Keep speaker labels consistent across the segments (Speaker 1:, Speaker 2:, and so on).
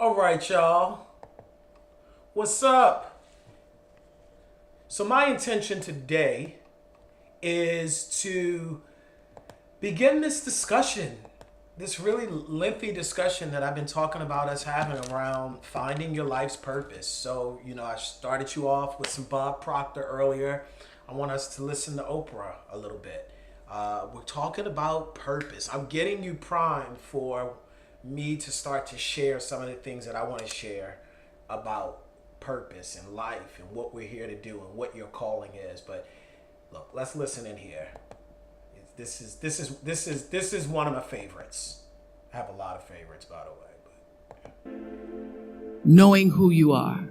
Speaker 1: All right, y'all. What's up? So my intention today is to begin this discussion, this really lengthy discussion that I've been talking about us having around finding your life's purpose. So, I started you off with some Bob Proctor earlier. I want us to listen to Oprah a little bit. We're talking about purpose. I'm getting you primed for me to start to share some of the things that I want to share about purpose and life and what we're here to do and what your calling is. But look, let's listen in here. This is one of my favorites. I have a lot of favorites, by the way. But
Speaker 2: Knowing who you are.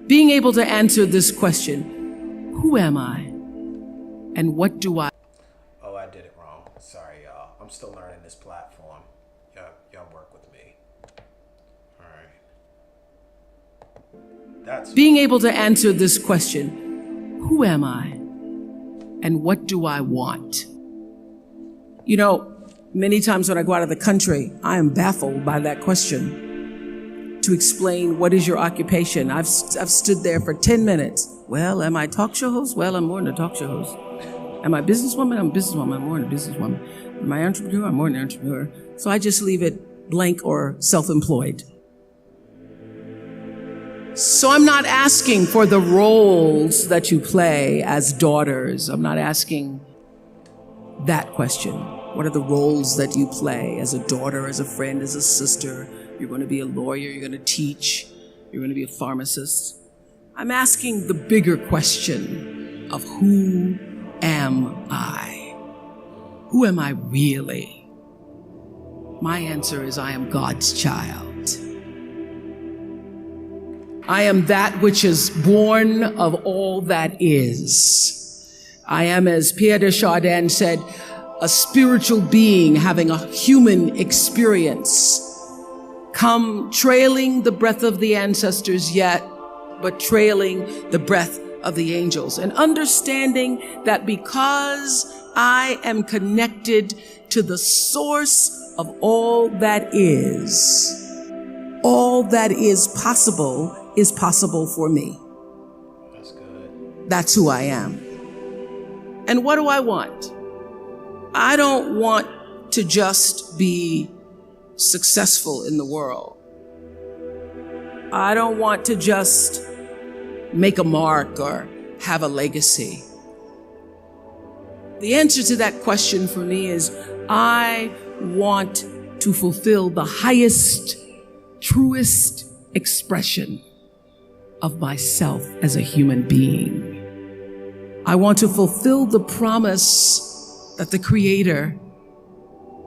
Speaker 2: Being able to answer this question, who am I? And what do I?
Speaker 1: Oh, I did it wrong. Sorry, y'all. I'm still learning this platform. Y'all work with me. All right. That's
Speaker 2: Being able to answer this question, who am I? And what do I want? Many times when I go out of the country, I am baffled by that question. To explain what is your occupation, I've stood there for 10 minutes. Well, am I a talk show host? Well, I'm more than a talk show host. Am I a businesswoman? I'm a businesswoman. I'm more than a businesswoman. Am I an entrepreneur? I'm more than an entrepreneur. So I just leave it blank or self-employed. So I'm not asking for the roles that you play as daughters. I'm not asking that question. What are the roles that you play as a daughter, as a friend, as a sister? You're going to be a lawyer. You're going to teach. You're going to be a pharmacist. I'm asking the bigger question of who am I? Who am I really? My answer is I am God's child. I am that which is born of all that is. I am, as Pierre de Chardin said, a spiritual being having a human experience. Come trailing the breath of the ancestors yet, but trailing the breath of the angels. And understanding that because I am connected to the source of all that is possible for me.
Speaker 1: That's good.
Speaker 2: That's who I am. And what do I want? I don't want to just be successful in the world. I don't want to just make a mark or have a legacy. The answer to that question for me is I want to fulfill the highest, truest expression of myself as a human being. I want to fulfill the promise that the Creator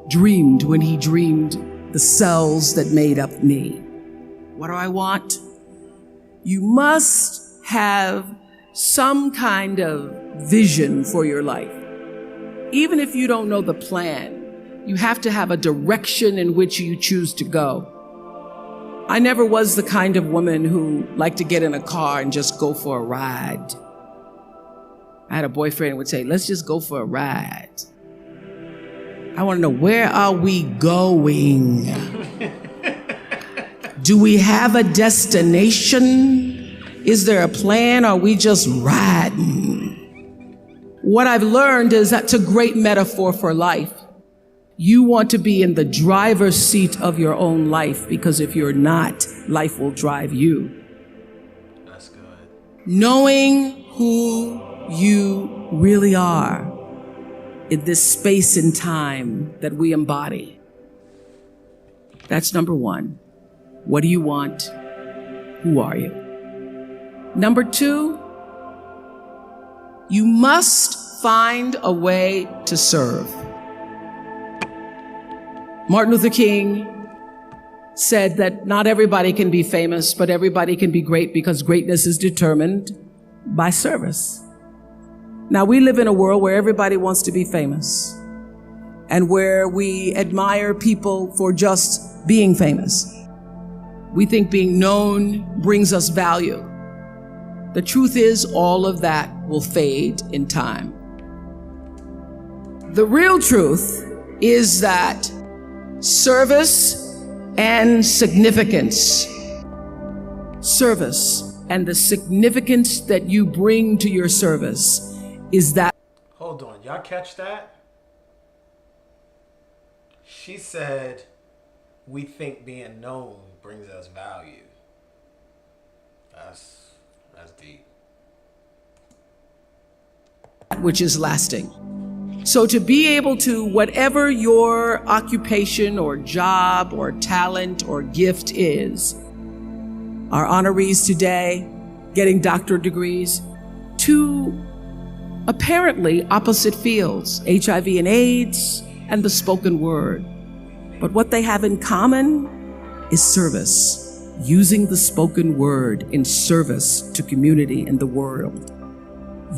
Speaker 2: dreamed when He dreamed the cells that made up me. What do I want? You must have some kind of vision for your life. Even if you don't know the plan, you have to have a direction in which you choose to go. I never was the kind of woman who liked to get in a car and just go for a ride. I had a boyfriend who would say, let's just go for a ride. I want to know, where are we going? Do we have a destination? Is there a plan? Or are we just riding? What I've learned is that's a great metaphor for life. You want to be in the driver's seat of your own life, because if you're not, life will drive you.
Speaker 1: That's good.
Speaker 2: Knowing who you really are in this space and time that we embody. That's number one. What do you want? Who are you? Number two, you must find a way to serve. Martin Luther King said that not everybody can be famous, but everybody can be great, because greatness is determined by service. Now, we live in a world where everybody wants to be famous and where we admire people for just being famous. We think being known brings us value. The truth is, all of that will fade in time. The real truth is that service and significance. Service and the significance that you bring to your service is that.
Speaker 1: Hold on, y'all catch that? She said, we think being known brings us value. That's deep.
Speaker 2: Which is lasting. So to be able to, whatever your occupation or job or talent or gift is, our honorees today getting doctorate degrees, to apparently opposite fields, HIV and AIDS and the spoken word. But what they have in common is service, using the spoken word in service to community and the world.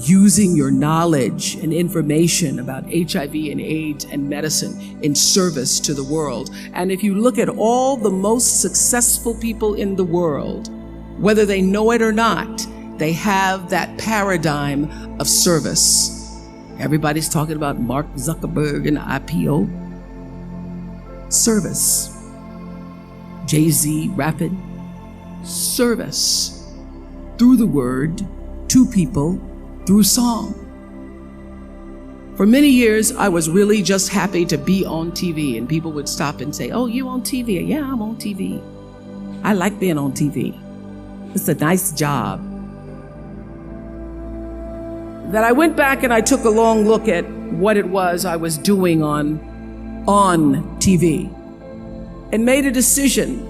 Speaker 2: Using your knowledge and information about HIV and AIDS and medicine in service to the world. And if you look at all the most successful people in the world, whether they know it or not, they have that paradigm of service. Everybody's talking about Mark Zuckerberg and IPO. Service. Jay-Z rapping. Service. Through the word, to people, through song. For many years, I was really just happy to be on TV, and people would stop and say, "Oh, you on TV?" "Yeah, I'm on TV. I like being on TV. It's a nice job." That I went back and I took a long look at what it was I was doing on TV and made a decision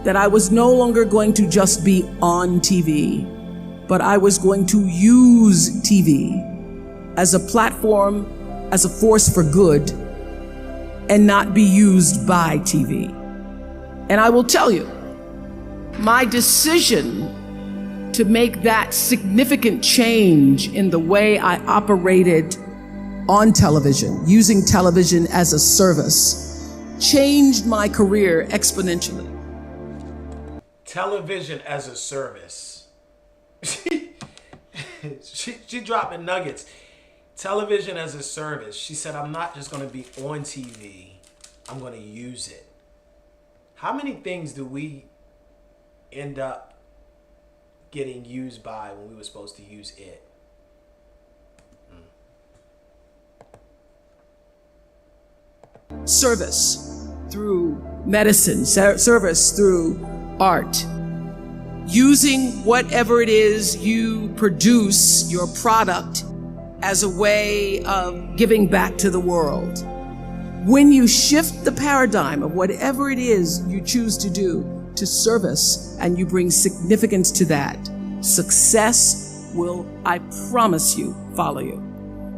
Speaker 2: that I was no longer going to just be on TV, but I was going to use TV as a platform, as a force for good, and not be used by TV. And I will tell you, my decision to make that significant change in the way I operated on television, using television as a service, changed my career exponentially.
Speaker 1: Television as a service. She dropping nuggets. Television as a service. She said, I'm not just going to be on TV. I'm going to use it. How many things do we end up getting used by when we were supposed to use it?
Speaker 2: Service through medicine, service through art. Using whatever it is you produce, your product, as a way of giving back to the world. When you shift the paradigm of whatever it is you choose to do to service, and you bring significance to that, success will, I promise you, follow you.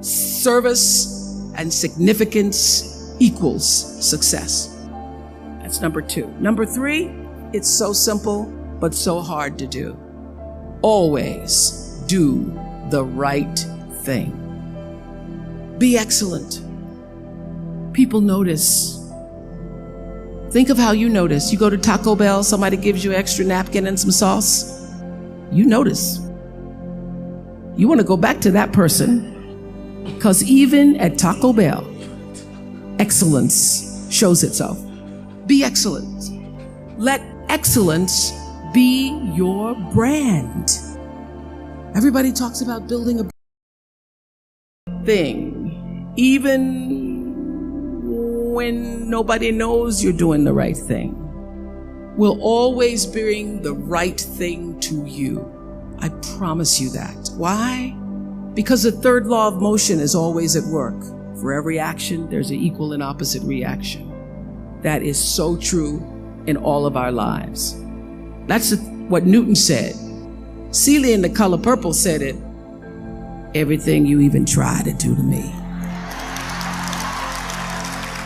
Speaker 2: Service and significance equals success. That's number 2. Number 3, it's so simple, but so hard to do. Always do the right thing. Be excellent. People notice. Think of how you notice. You go to Taco Bell, somebody gives you an extra napkin and some sauce. You notice. You want to go back to that person, because even at Taco Bell, excellence shows itself. Be excellent. Let excellence be your brand. Everybody talks about building a thing, even when nobody knows you're doing the right thing. We'll always bring the right thing to you. I promise you that. Why? Because the third law of motion is always at work. For every action, there's an equal and opposite reaction. That is so true in all of our lives. That's what Newton said. Celia in The Color Purple said it. Everything you even try to do to me,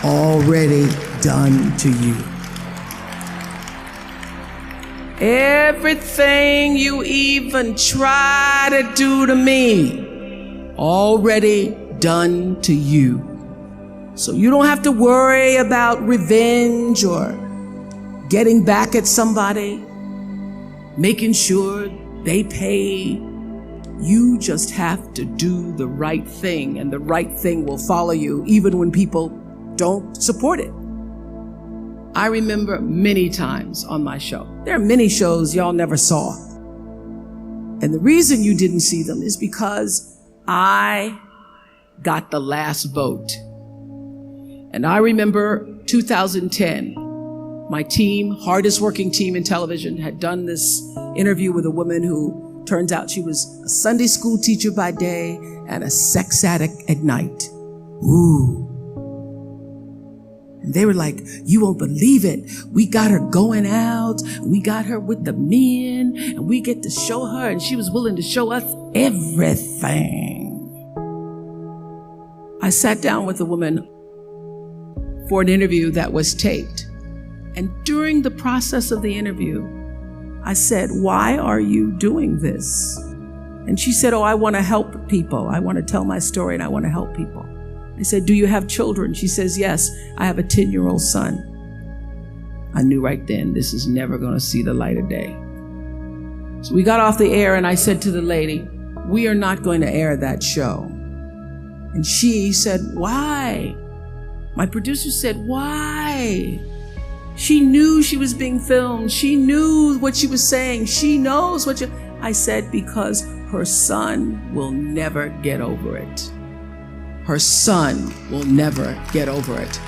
Speaker 2: already done to you. Everything you even try to do to me, already done to you. So you don't have to worry about revenge or getting back at somebody, making sure they pay. You just have to do the right thing, and the right thing will follow you even when people don't support it. I remember many times on my show. There are many shows y'all never saw. And the reason you didn't see them is because I got the last vote. And I remember 2010, my team, hardest working team in television, had done this interview with a woman who turns out she was a Sunday school teacher by day and a sex addict at night. Ooh. And they were like, you won't believe it. We got her going out. We got her with the men and we get to show her. And she was willing to show us everything. I sat down with a woman for an interview that was taped. And during the process of the interview, I said, why are you doing this? And she said, oh, I want to help people. I want to tell my story and I want to help people. I said, do you have children? She says, yes, I have a 10-year-old son. I knew right then this is never going to see the light of day. So we got off the air and I said to the lady, we are not going to air that show. And she said, why? My producer said, why? She knew she was being filmed. She knew what she was saying. She knows what I said, because her son will never get over it. Her son will never get over it.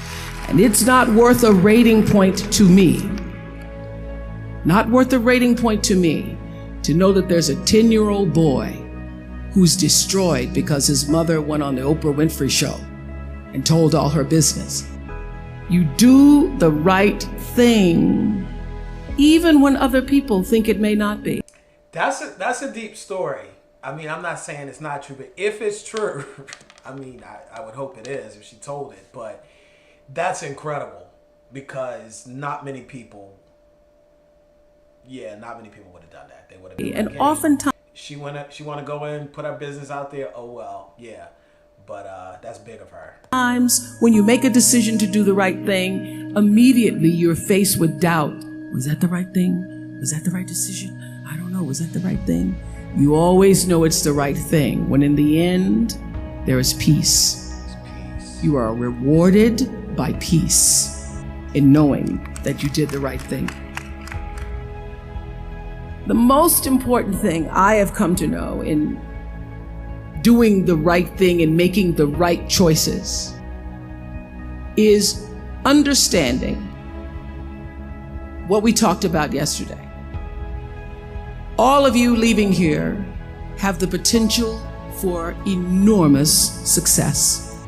Speaker 2: And it's not worth a rating point to me. Not worth a rating point to me to know that there's a 10-year-old boy who's destroyed because his mother went on the Oprah Winfrey Show and told all her business. You do the right thing, even when other people think it may not be.
Speaker 1: That's a deep story. I mean, I'm not saying it's not true, but if it's true, I mean, I would hope it is if she told it, but that's incredible because not many people would have done that. They would have been
Speaker 2: And
Speaker 1: okay,
Speaker 2: oftentimes,
Speaker 1: she want to go in, put her business out there. Oh, well, yeah. But that's big of her.
Speaker 2: times when you make a decision to do the right thing, immediately you're faced with doubt. Was that the right thing? Was that the right decision? I don't know. Was that the right thing? You always know it's the right thing when in the end, there is peace. You are rewarded by peace in knowing that you did the right thing. The most important thing I have come to know in doing the right thing and making the right choices is understanding what we talked about yesterday. All of you leaving here have the potential for enormous success.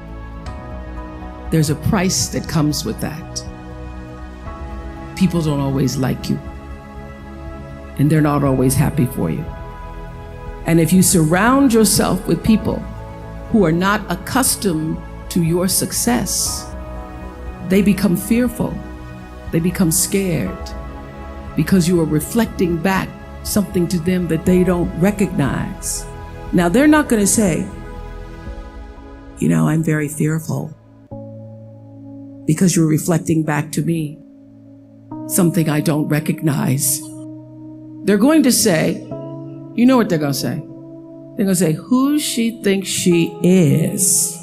Speaker 2: There's a price that comes with that. People don't always like you, and they're not always happy for you. And if you surround yourself with people who are not accustomed to your success, they become fearful. They become scared because you are reflecting back something to them that they don't recognize. Now, they're not going to say, you know, I'm very fearful because you're reflecting back to me something I don't recognize. They're going to say, you know what they're going to say? They're going to say, who she thinks she is.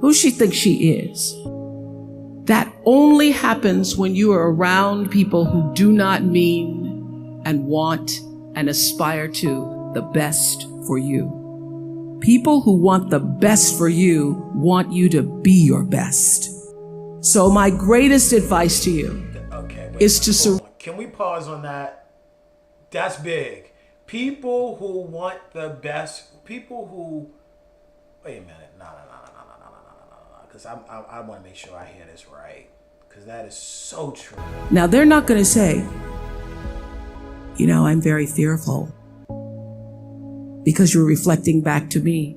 Speaker 2: Who she thinks she is. That only happens when you are around people who do not mean and want and aspire to the best for you. People who want the best for you want you to be your best. So my greatest advice to you is to
Speaker 1: Can we pause on that? That's big. People who want the best, people who, wait a minute, no, because I want to make sure I hear this right, because that is so true.
Speaker 2: Now, they're not going to say, you know, I'm very fearful because you're reflecting back to me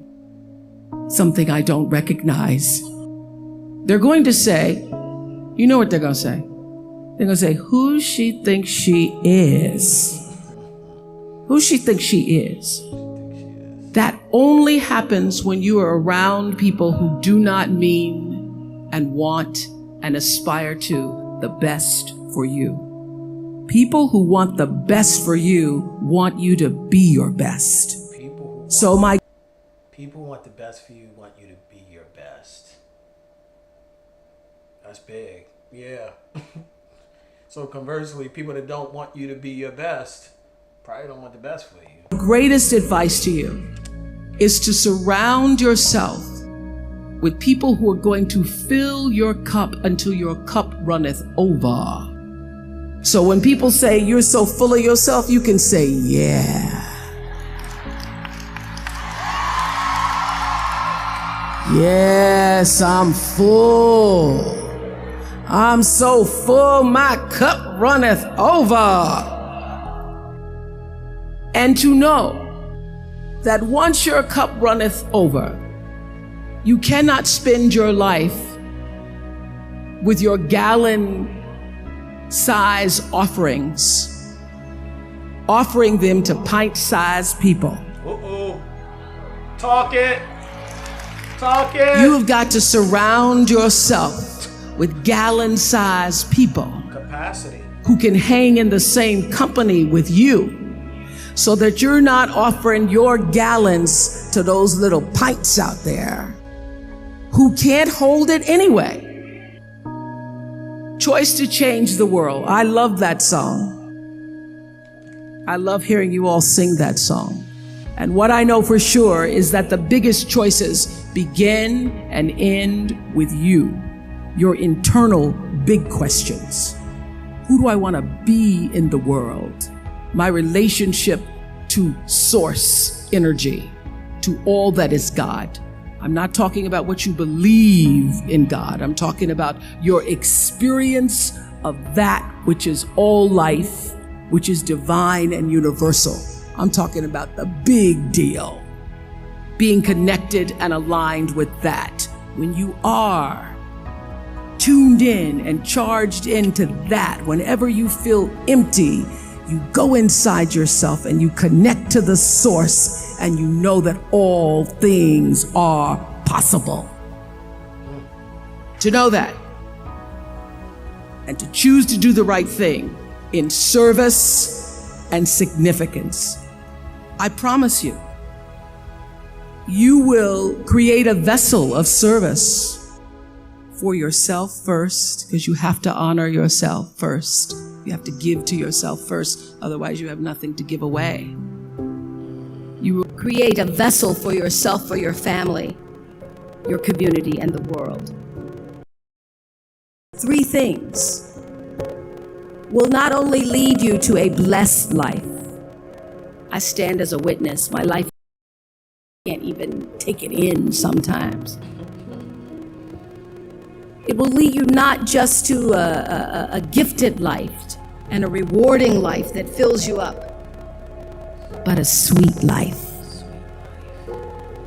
Speaker 2: something I don't recognize. They're going to say, you know what they're going to say? They're going to say, who she thinks she is. Who she thinks she is. That only happens when you are around people who do not mean and want and aspire to the best for you. People who want the best for you want you to be your best.
Speaker 1: People who want the best for you want you to be your best. That's big. Yeah. So conversely, people that don't want you to be your best probably don't want the best for you.
Speaker 2: Greatest advice to you is to surround yourself with people who are going to fill your cup until your cup runneth over. So when people say you're so full of yourself, you can say, yeah. Yes, I'm full. I'm so full, my cup runneth over. And to know that once your cup runneth over, you cannot spend your life with your gallon size offerings, offering them to pint sized people.
Speaker 1: Uh-oh. Talk it. Talk it.
Speaker 2: You've got to surround yourself with gallon sized people
Speaker 1: Capacity.
Speaker 2: who can hang in the same company with you, so that you're not offering your gallons to those little pints out there who can't hold it anyway. Choice to Change the World. I love that song. I love hearing you all sing that song. And what I know for sure is that the biggest choices begin and end with you, your internal big questions. Who do I want to be in the world? My relationship to source energy, to all that is God. I'm not talking about what you believe in God. I'm talking about your experience of that which is all life, which is divine and universal. I'm talking about the big deal. Being connected and aligned with that. When you are tuned in and charged into that, whenever you feel empty, you go inside yourself and you connect to the source, and you know that all things are possible. To know that and to choose to do the right thing in service and significance, I promise you, you will create a vessel of service for yourself first, because you have to honor yourself first. You have to give to yourself first, otherwise you have nothing to give away. You will
Speaker 3: Create a vessel for yourself, for your family, your community, and the world. 3 things will not only lead you to a blessed life. I stand as a witness. My life can't even take it in sometimes. It will lead you not just to a gifted life and a rewarding life that fills you up, but a sweet life.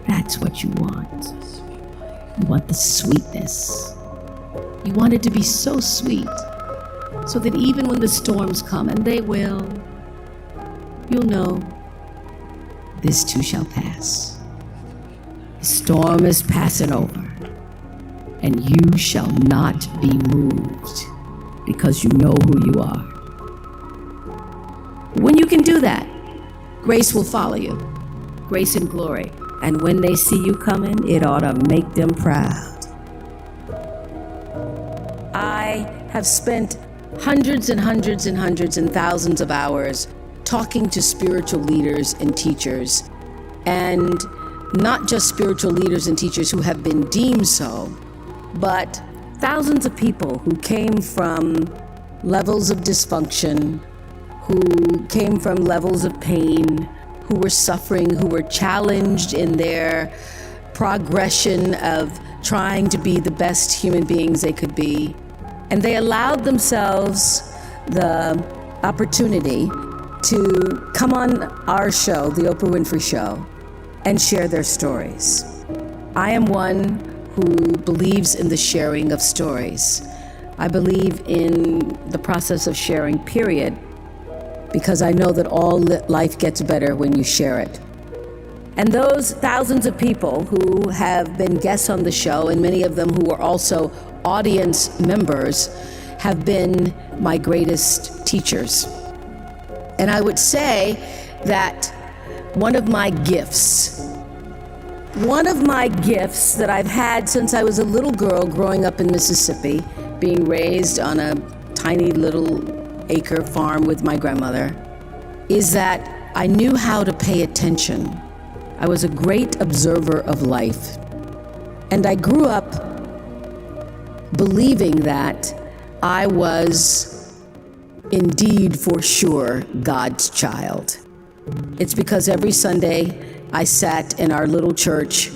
Speaker 3: That's what you want. You want the sweetness. You want it to be so sweet, so that even when the storms come, and they will, you'll know this too shall pass. The storm is passing over, and you shall not be moved, because you know who you are. When you can do that, grace will follow you, grace and glory. And when they see you coming, it ought to make them proud. I have spent hundreds and hundreds and hundreds and thousands of hours talking to spiritual leaders and teachers, and not just spiritual leaders and teachers who have been deemed so, but thousands of people who came from levels of dysfunction, who came from levels of pain, who were suffering, who were challenged in their progression of trying to be the best human beings they could be. And they allowed themselves the opportunity to come on our show, The Oprah Winfrey Show, and share their stories. I am one who believes in the sharing of stories. I believe in the process of sharing, period, because I know that all life gets better when you share it. And those thousands of people who have been guests on the show, and many of them who are also audience members, have been my greatest teachers. And I would say that one of my gifts that I've had since I was a little girl growing up in Mississippi, being raised on a tiny little acre farm with my grandmother, is that I knew how to pay attention. I was a great observer of life. And I grew up believing that I was indeed for sure God's child. It's because every Sunday I sat in our little church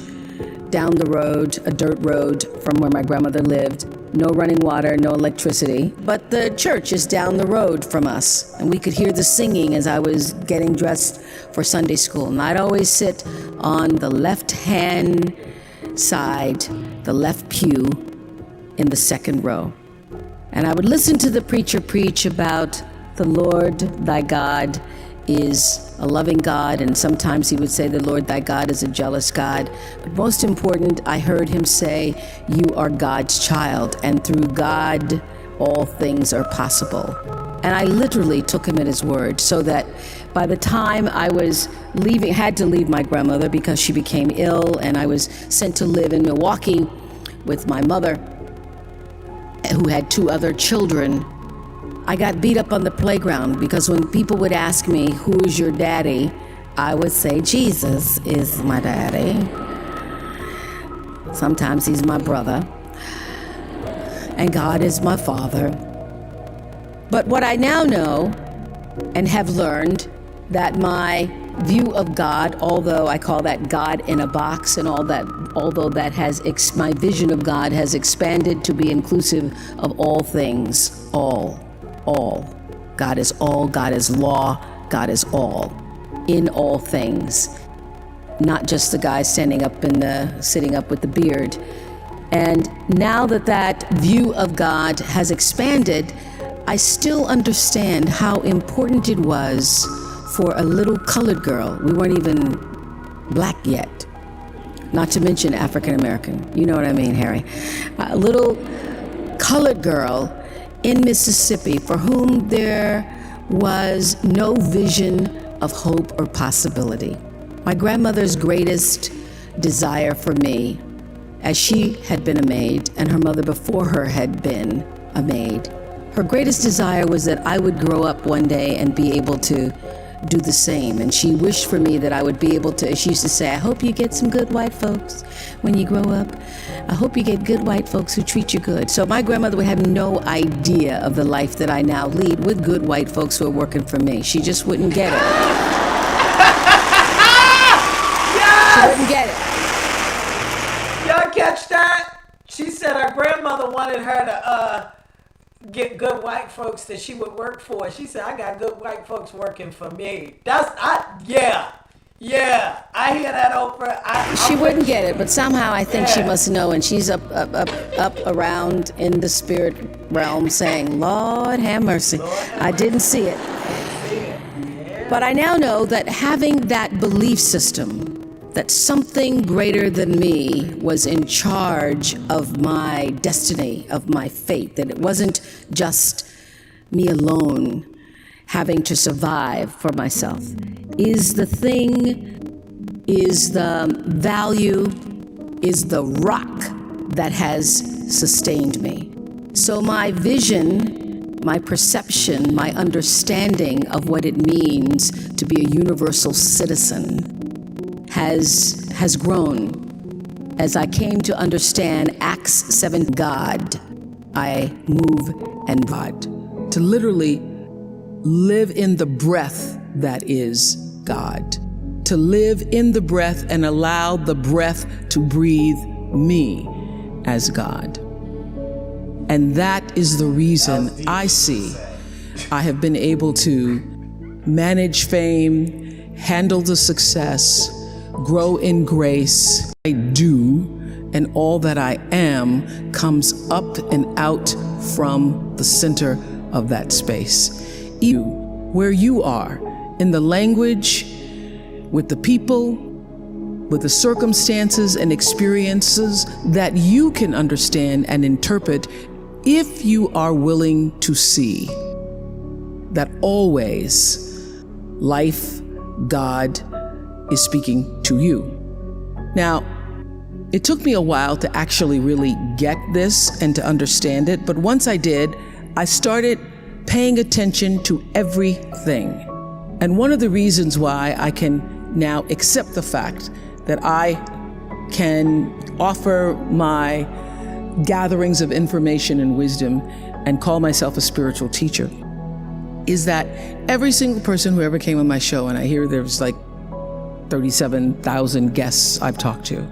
Speaker 3: down the road, a dirt road from where my grandmother lived. No running water, no electricity, but the church is down the road from us. And we could hear the singing as I was getting dressed for Sunday school. And I'd always sit on the left-hand side, the left pew in the second row. And I would listen to the preacher preach about the Lord thy God is a loving God, and sometimes he would say the Lord thy God is a jealous God. But most important, I heard him say, you are God's child, and through God all things are possible. And I literally took him at his word, so that by the time I was had to leave my grandmother because she became ill, and I was sent to live in Milwaukee with my mother, who had 2 other children, I got beat up on the playground because when people would ask me, who is your daddy? I would say, Jesus is my daddy. Sometimes he's my brother. And God is my father. But what I now know and have learned, that my view of God, although I call that God in a box and all that, although that has my vision of God has expanded to be inclusive of all things, all. God is all, God is law, God is all, in all things. Not just the guy sitting up with the beard. And now that view of God has expanded, I still understand how important it was for a little colored girl. We weren't even black yet, not to mention African American. You know what I mean, Harry? A little colored girl in Mississippi for whom there was no vision of hope or possibility. My grandmother's greatest desire for me, as she had been a maid and her mother before her had been a maid, her greatest desire was that I would grow up one day and be able to do the same. And she wished for me that I would be able to, she used to say, I hope you get some good white folks when you grow up. I hope you get good white folks who treat you good. So my grandmother would have no idea of the life that I now lead with good white folks who are working for me. She just wouldn't get it.
Speaker 1: Yes!
Speaker 3: She wouldn't get it.
Speaker 1: Y'all catch that? She said her grandmother wanted her to get good white folks that she would work for. She said, I got good white folks working for me. Yeah, I hear that, Oprah.
Speaker 3: She wouldn't get it, but somehow I think she must know, and she's up around in the spirit realm saying, Lord have mercy. I didn't see it. But I now know that having that belief system, that something greater than me was in charge of my destiny, of my fate, that it wasn't just me alone having to survive for myself, is the thing, is the value, is the rock that has sustained me. So my vision, my perception, my understanding of what it means to be a universal citizen has grown as I came to understand Acts 7, God, I move and God. To literally live in the breath that is God. To live in the breath and allow the breath to breathe me as God. And that is the reason I see I have been able to manage fame, handle the success, grow in grace. I do, and all that I am comes up and out from the center of that space. You, where you are, in the language, with the people, with the circumstances and experiences that you can understand and interpret, if you are willing to see that always life, God, is speaking to you. Now,
Speaker 2: It took me a while to actually really get this and to understand it, but once I did, I started paying attention to everything. And one of the reasons why I can now accept the fact that I can offer my gatherings of information and wisdom and call myself a spiritual teacher is that every single person who ever came on my show, and I hear there's like 37,000 guests I've talked to,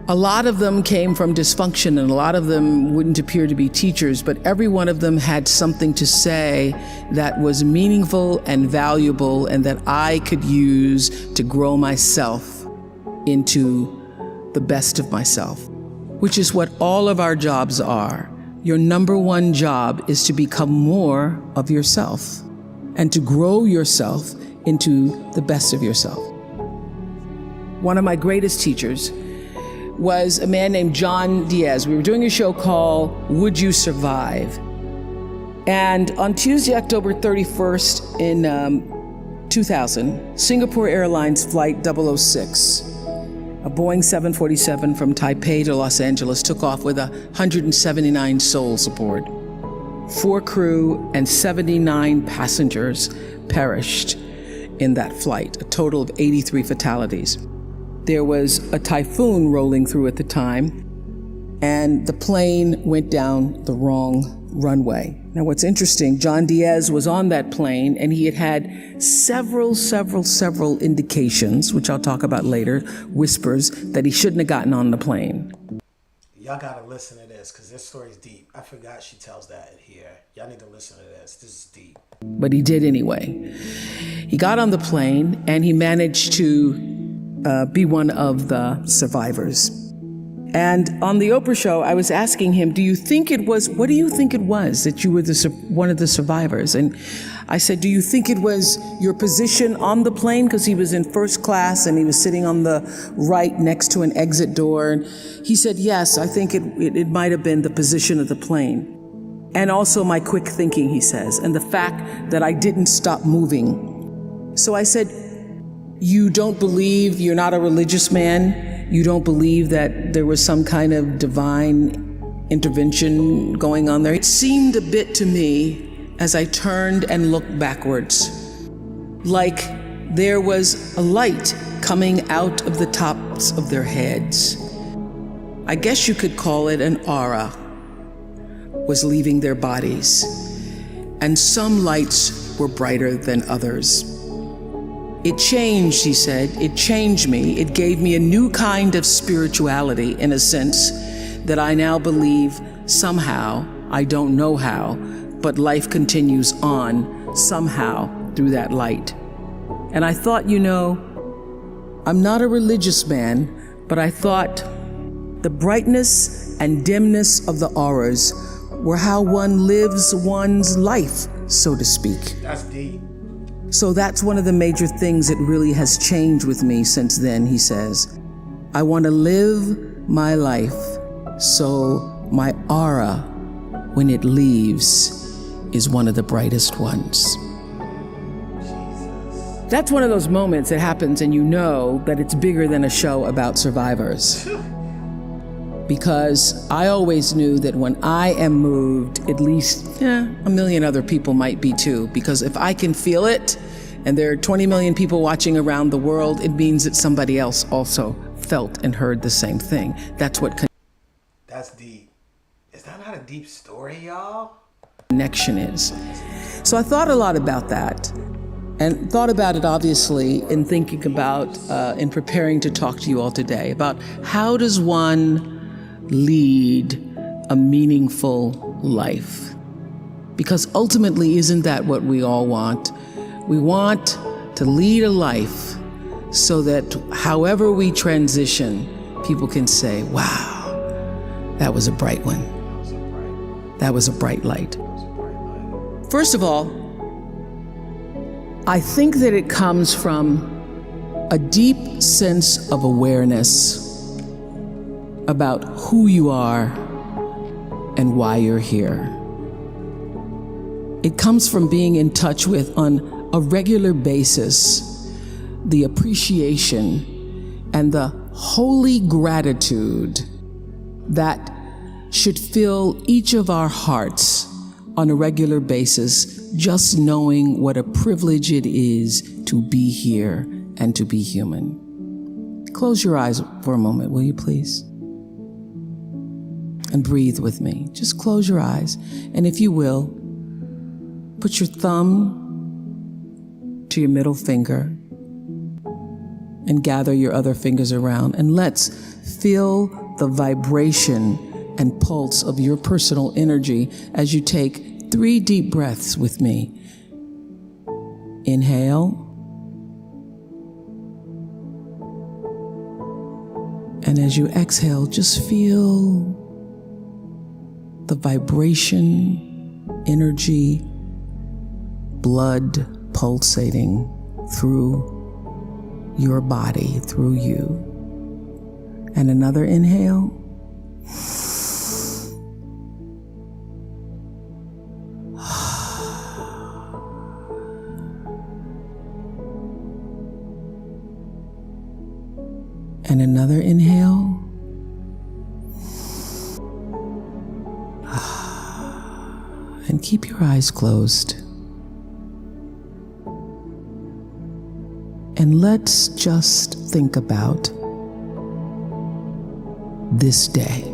Speaker 2: a lot of them came from dysfunction and a lot of them wouldn't appear to be teachers, but every one of them had something to say that was meaningful and valuable and that I could use to grow myself into the best of myself, which is what all of our jobs are. Your number one job is to become more of yourself and to grow yourself into the best of yourself. One of my greatest teachers was a man named John Diaz. We were doing a show called Would You Survive? And on Tuesday, October 31st in 2000, Singapore Airlines Flight 006, a Boeing 747 from Taipei to Los Angeles, took off with 179 souls aboard. 4 crew and 79 passengers perished in that flight, a total of 83 fatalities. There was a typhoon rolling through at the time, and the plane went down the wrong runway. Now, what's interesting, John Diaz was on that plane, and he had several indications, which I'll talk about later, whispers, that he shouldn't have gotten on the plane.
Speaker 1: Y'all gotta listen to this, because this story's deep. I forgot she tells that here. Y'all need to listen to this. This is deep.
Speaker 2: But he did anyway. He got on the plane, and he managed to be one of the survivors. And on the Oprah show, I was asking him, what do you think it was that you were one of the survivors? And I said, do you think it was your position on the plane? Because he was in first class and he was sitting on the right next to an exit door. And he said, yes, I think it might have been the position of the plane. And also my quick thinking, he says, and the fact that I didn't stop moving. So I said, you don't believe, you're not a religious man, you don't believe that there was some kind of divine intervention going on there? It seemed a bit to me, as I turned and looked backwards, like there was a light coming out of the tops of their heads. I guess you could call it an aura, was leaving their bodies. And some lights were brighter than others. It changed, he said, it changed me. It gave me a new kind of spirituality, in a sense, that I now believe somehow, I don't know how, but life continues on somehow through that light. And I thought, I'm not a religious man, but I thought the brightness and dimness of the auras were how one lives one's life, so to speak.
Speaker 1: That's deep.
Speaker 2: So that's one of the major things that really has changed with me since then, he says. I want to live my life so my aura, when it leaves, is one of the brightest ones. That's one of those moments that happens and you know that it's bigger than a show about survivors. Because I always knew that when I am moved, at least a million other people might be too. Because if I can feel it, and there are 20 million people watching around the world, it means that somebody else also felt and heard the same thing. That's what
Speaker 1: That's deep. Is that not a deep story, y'all?
Speaker 2: Connection is. So I thought a lot about that. And thought about it, obviously, in thinking about, in preparing to talk to you all today, about how does one lead a meaningful life? Because ultimately, isn't that what we all want? We want to lead a life so that however we transition, people can say, wow, that was a bright one. That was a bright light. First of all, I think that it comes from a deep sense of awareness about who you are and why you're here. It comes from being in touch with, on a regular basis, the appreciation and the holy gratitude that should fill each of our hearts on a regular basis, just knowing what a privilege it is to be here and to be human. Close your eyes for a moment, will you please? And breathe with me. Just close your eyes. And if you will, put your thumb to your middle finger and gather your other fingers around. And let's feel the vibration and pulse of your personal energy as you take 3 deep breaths with me. Inhale. And as you exhale, just feel the vibration, energy, blood pulsating through your body, through you. And another inhale. And another inhale. And keep your eyes closed. And let's just think about this day.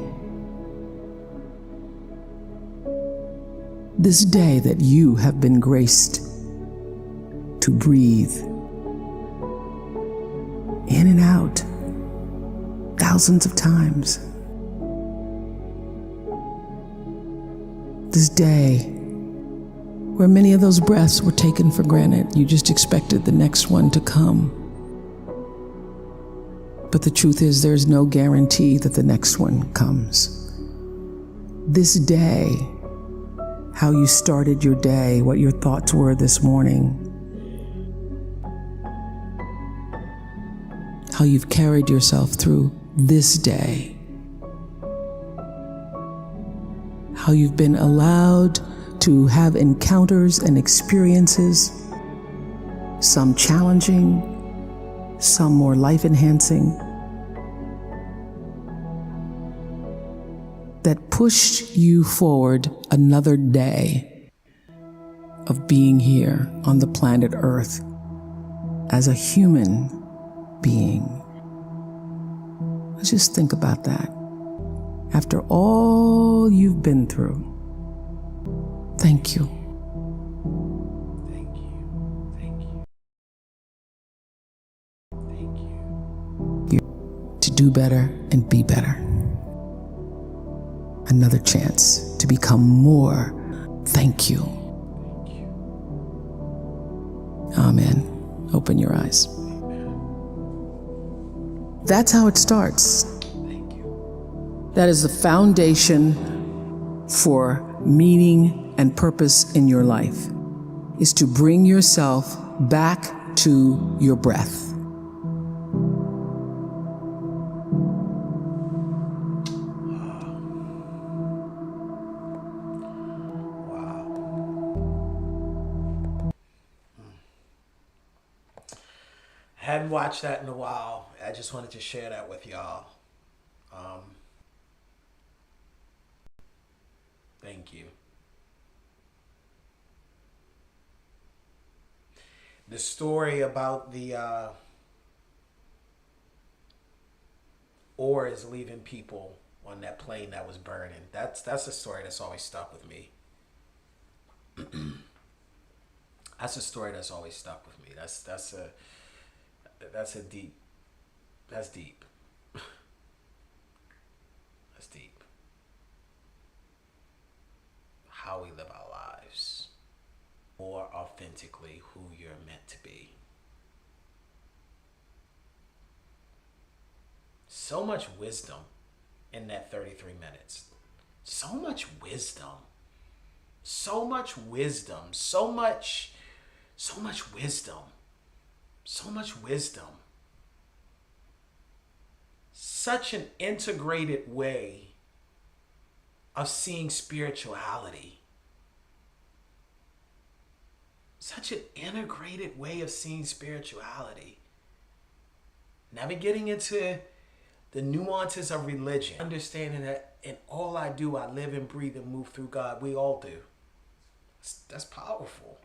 Speaker 2: This day that you have been graced to breathe in and out thousands of times. This day where many of those breaths were taken for granted. You just expected the next one to come. But the truth is, there's no guarantee that the next one comes. This day, how you started your day, what your thoughts were this morning, how you've carried yourself through this day, how you've been allowed to have encounters and experiences, some challenging, some more life-enhancing, that pushed you forward another day of being here on the planet Earth as a human being. Let's just think about that. After all you've been through, thank you.
Speaker 1: Thank you. Thank you. Thank you.
Speaker 2: To do better and be better. Another chance to become more. Thank you.
Speaker 1: Thank you.
Speaker 2: Amen. Open your eyes. That's how it starts.
Speaker 1: Thank you.
Speaker 2: That is the foundation for meaning and purpose in your life, is to bring yourself back to your breath.
Speaker 1: Hadn't watched that in a while. I just wanted to share that with y'all. Thank you. The story about the oars leaving people on that plane that was burning. That's a story that's always stuck with me. That's a story that's always stuck with me. That's deep. That's deep. That's deep. How we live our lives more authentically, who you're meant to be. So much wisdom in that 33 minutes. So much wisdom. So much wisdom. So much wisdom. So much wisdom. Such an integrated way of seeing spirituality. Such an integrated way of seeing spirituality. Never getting into the nuances of religion, understanding that in all I do, I live and breathe and move through God. We all do. That's powerful.